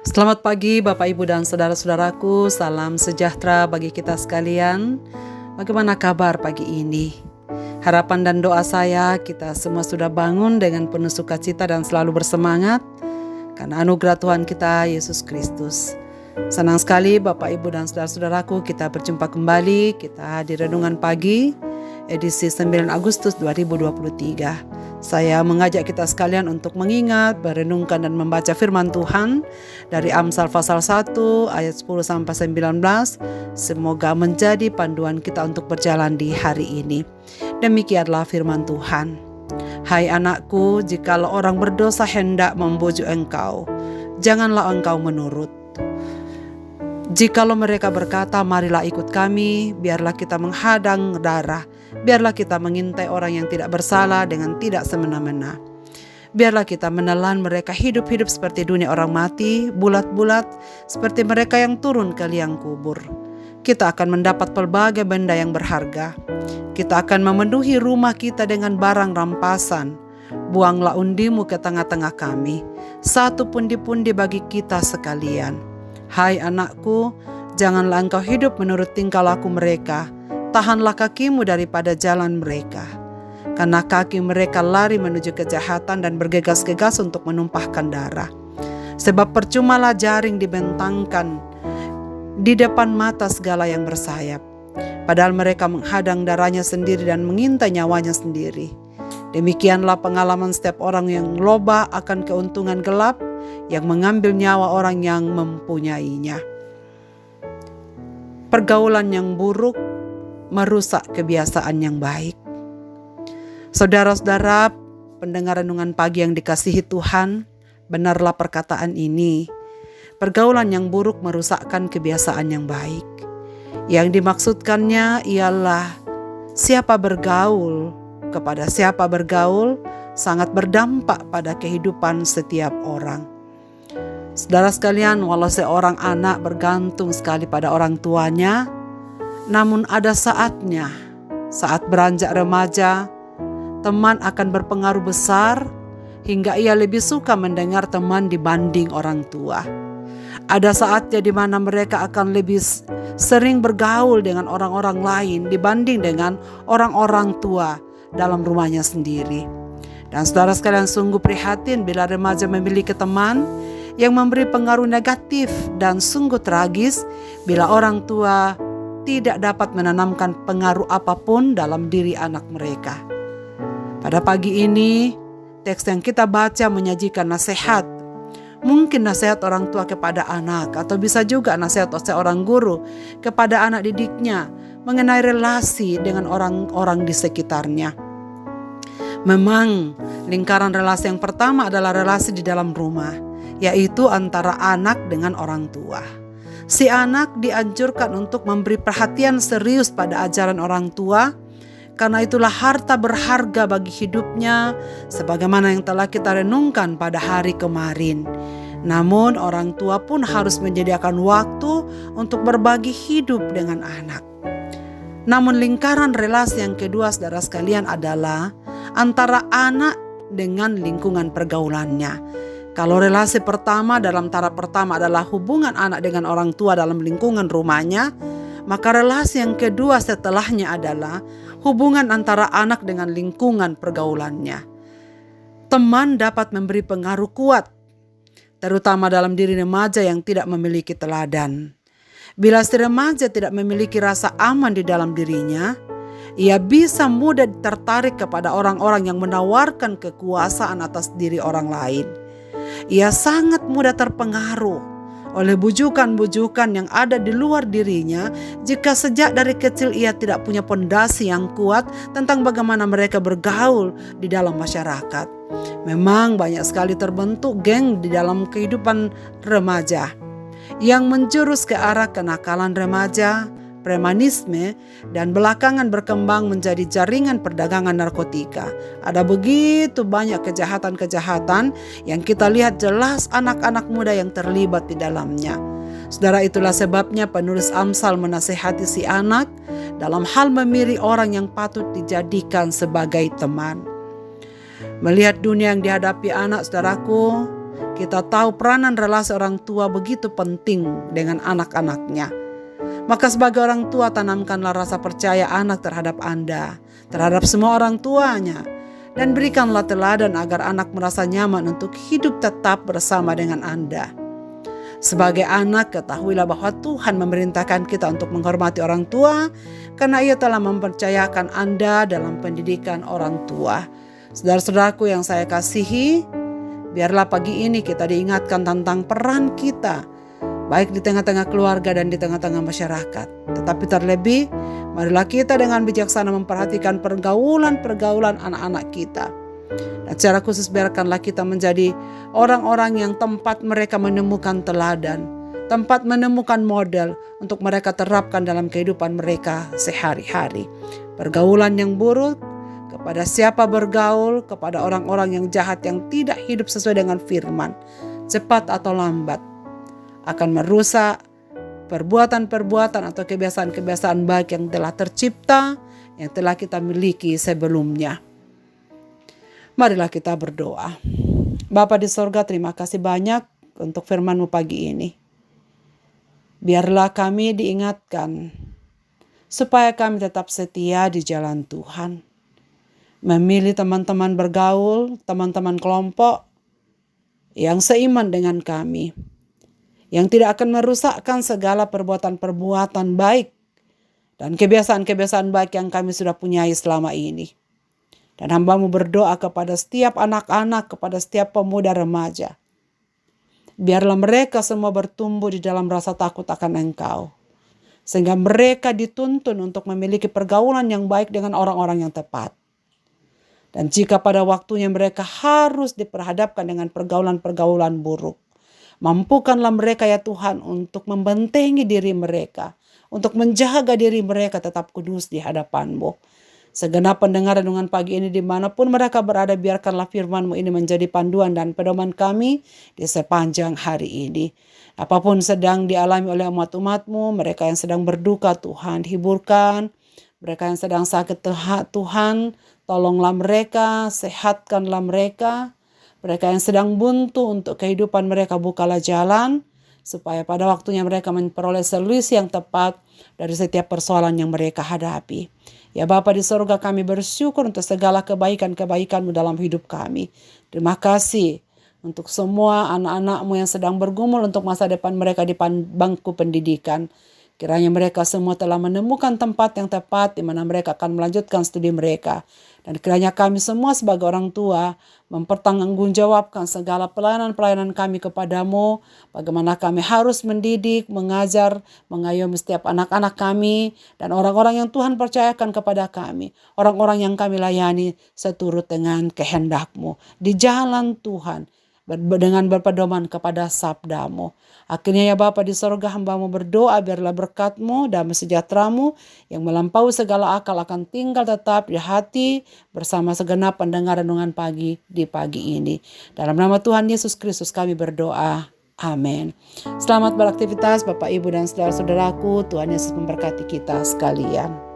Selamat pagi Bapak Ibu dan saudara-saudaraku, salam sejahtera bagi kita sekalian. Bagaimana kabar pagi ini? Harapan dan doa saya kita semua sudah bangun dengan penuh sukacita dan selalu bersemangat karena anugerah Tuhan kita Yesus Kristus. Senang sekali Bapak Ibu dan saudara-saudaraku kita berjumpa kembali, kita di Renungan Pagi edisi 9 Agustus 2023. Saya mengajak kita sekalian untuk mengingat, merenungkan dan membaca firman Tuhan dari Amsal pasal 1 ayat 10-19. Semoga menjadi panduan kita untuk berjalan di hari ini. Demikianlah firman Tuhan. Hai anakku, jikalau orang berdosa hendak membujuk engkau, janganlah engkau menurut. Jikalau mereka berkata, marilah ikut kami, biarlah kita menghadang darah, biarlah kita mengintai orang yang tidak bersalah dengan tidak semena-mena. Biarlah kita menelan mereka hidup-hidup seperti dunia orang mati, bulat-bulat seperti mereka yang turun ke liang kubur. Kita akan mendapat pelbagai benda yang berharga. Kita akan memenuhi rumah kita dengan barang rampasan. Buanglah undimu ke tengah-tengah kami, satu pundi-pundi bagi kita sekalian. Hai anakku, janganlah engkau hidup menurut tingkah laku mereka. Tahanlah kakimu daripada jalan mereka. Karena kaki mereka lari menuju kejahatan dan bergegas-gegas untuk menumpahkan darah. Sebab percumalah jaring dibentangkan di depan mata segala yang bersayap. Padahal mereka menghadang darahnya sendiri dan mengintai nyawanya sendiri. Demikianlah pengalaman setiap orang yang loba akan keuntungan gelap, yang mengambil nyawa orang yang mempunyainya. Pergaulan yang buruk merusak kebiasaan yang baik. Saudara-saudara, pendengar renungan pagi yang dikasihi Tuhan, benarlah perkataan ini. Pergaulan yang buruk merusakkan kebiasaan yang baik. Yang dimaksudkannya ialah kepada siapa bergaul sangat berdampak pada kehidupan setiap orang. Saudara sekalian, walau seorang anak bergantung sekali pada orang tuanya, namun ada saatnya, saat beranjak remaja, teman akan berpengaruh besar hingga ia lebih suka mendengar teman dibanding orang tua. Ada saatnya di mana mereka akan lebih sering bergaul dengan orang-orang lain dibanding dengan orang-orang tua dalam rumahnya sendiri. Dan saudara sekalian, sungguh prihatin bila remaja memiliki teman yang memberi pengaruh negatif, dan sungguh tragis bila orang tua tidak dapat menanamkan pengaruh apapun dalam diri anak mereka. Pada pagi ini, teks yang kita baca menyajikan nasihat. Mungkin nasihat orang tua kepada anak, atau bisa juga nasihat seorang guru kepada anak didiknya mengenai relasi dengan orang-orang di sekitarnya. Memang lingkaran relasi yang pertama adalah relasi di dalam rumah, yaitu antara anak dengan orang tua. Si anak dianjurkan untuk memberi perhatian serius pada ajaran orang tua, karena itulah harta berharga bagi hidupnya, sebagaimana yang telah kita renungkan pada hari kemarin. Namun orang tua pun harus menyediakan waktu untuk berbagi hidup dengan anak. Namun lingkaran relasi yang kedua, saudara sekalian, adalah antara anak dengan lingkungan pergaulannya. Kalau relasi pertama dalam taraf pertama adalah hubungan anak dengan orang tua dalam lingkungan rumahnya, maka relasi yang kedua setelahnya adalah hubungan antara anak dengan lingkungan pergaulannya. Teman dapat memberi pengaruh kuat, terutama dalam diri remaja yang tidak memiliki teladan. Bila si remaja tidak memiliki rasa aman di dalam dirinya, ia bisa mudah tertarik kepada orang-orang yang menawarkan kekuasaan atas diri orang lain. Ia sangat mudah terpengaruh oleh bujukan-bujukan yang ada di luar dirinya jika sejak dari kecil ia tidak punya pondasi yang kuat tentang bagaimana mereka bergaul di dalam masyarakat. Memang banyak sekali terbentuk geng di dalam kehidupan remaja yang menjurus ke arah kenakalan remaja, premanisme, dan belakangan berkembang menjadi jaringan perdagangan narkotika. Ada begitu banyak kejahatan-kejahatan yang kita lihat jelas anak-anak muda yang terlibat di dalamnya. Saudara, itulah sebabnya penulis Amsal menasihati si anak dalam hal memilih orang yang patut dijadikan sebagai teman. Melihat dunia yang dihadapi anak, saudaraku, kita tahu peranan relasi orang tua begitu penting dengan anak-anaknya. Maka sebagai orang tua, tanamkanlah rasa percaya anak terhadap Anda, terhadap semua orang tuanya. Dan berikanlah teladan agar anak merasa nyaman untuk hidup tetap bersama dengan Anda. Sebagai anak, ketahuilah bahwa Tuhan memerintahkan kita untuk menghormati orang tua, karena Ia telah mempercayakan Anda dalam pendidikan orang tua. Saudara-saudaraku yang saya kasihi, biarlah pagi ini kita diingatkan tentang peran kita, baik di tengah-tengah keluarga dan di tengah-tengah masyarakat. Tetapi terlebih, marilah kita dengan bijaksana memperhatikan pergaulan-pergaulan anak-anak kita. Dan secara khusus biarkanlah kita menjadi orang-orang yang tempat mereka menemukan teladan, tempat menemukan model untuk mereka terapkan dalam kehidupan mereka sehari-hari. Pergaulan yang buruk, kepada siapa bergaul, kepada orang-orang yang jahat yang tidak hidup sesuai dengan firman, cepat atau lambat akan merusak perbuatan-perbuatan atau kebiasaan-kebiasaan baik yang telah tercipta, yang telah kita miliki sebelumnya. Marilah kita berdoa. Bapa di sorga, terima kasih banyak untuk firman-Mu pagi ini. Biarlah kami diingatkan supaya kami tetap setia di jalan Tuhan. Memilih teman-teman bergaul, teman-teman kelompok yang seiman dengan kami, yang tidak akan merusakkan segala perbuatan-perbuatan baik dan kebiasaan-kebiasaan baik yang kami sudah punyai selama ini. Dan hamba-Mu berdoa kepada setiap anak-anak, kepada setiap pemuda remaja. Biarlah mereka semua bertumbuh di dalam rasa takut akan Engkau, sehingga mereka dituntun untuk memiliki pergaulan yang baik dengan orang-orang yang tepat. Dan jika pada waktunya mereka harus diperhadapkan dengan pergaulan-pergaulan buruk, mampukanlah mereka ya Tuhan untuk membentengi diri mereka, untuk menjaga diri mereka tetap kudus di hadapan-Mu. Segenap pendengar renungan pagi ini dimanapun mereka berada, biarkanlah firman-Mu ini menjadi panduan dan pedoman kami di sepanjang hari ini. Apapun sedang dialami oleh umat-umat-Mu, mereka yang sedang berduka Tuhan hiburkan, mereka yang sedang sakit Tuhan tolonglah mereka, sehatkanlah mereka. Mereka yang sedang buntu untuk kehidupan mereka, bukalah jalan, supaya pada waktunya mereka memperoleh solusi yang tepat dari setiap persoalan yang mereka hadapi. Ya Bapa di sorga, kami bersyukur untuk segala kebaikan-kebaikan-Mu dalam hidup kami. Terima kasih untuk semua anak-anak-Mu yang sedang bergumul untuk masa depan mereka di bangku pendidikan. Kiranya mereka semua telah menemukan tempat yang tepat di mana mereka akan melanjutkan studi mereka. Dan kiranya kami semua sebagai orang tua mempertanggungjawabkan segala pelayanan-pelayanan kami kepadamu. Bagaimana kami harus mendidik, mengajar, mengayomi setiap anak-anak kami dan orang-orang yang Tuhan percayakan kepada kami. Orang-orang yang kami layani seturut dengan kehendak-Mu. Di jalan Tuhan, dengan berpedoman kepada sabda-Mu. Akhirnya ya Bapa di sorga, hamba-Mu berdoa biarlah berkat-Mu, damai sejahtera-Mu yang melampaui segala akal akan tinggal tetap di hati bersama segenap pendengar renungan pagi di pagi ini. Dalam nama Tuhan Yesus Kristus kami berdoa. Amin. Selamat beraktivitas Bapak, Ibu, dan saudara-saudaraku. Tuhan Yesus memberkati kita sekalian.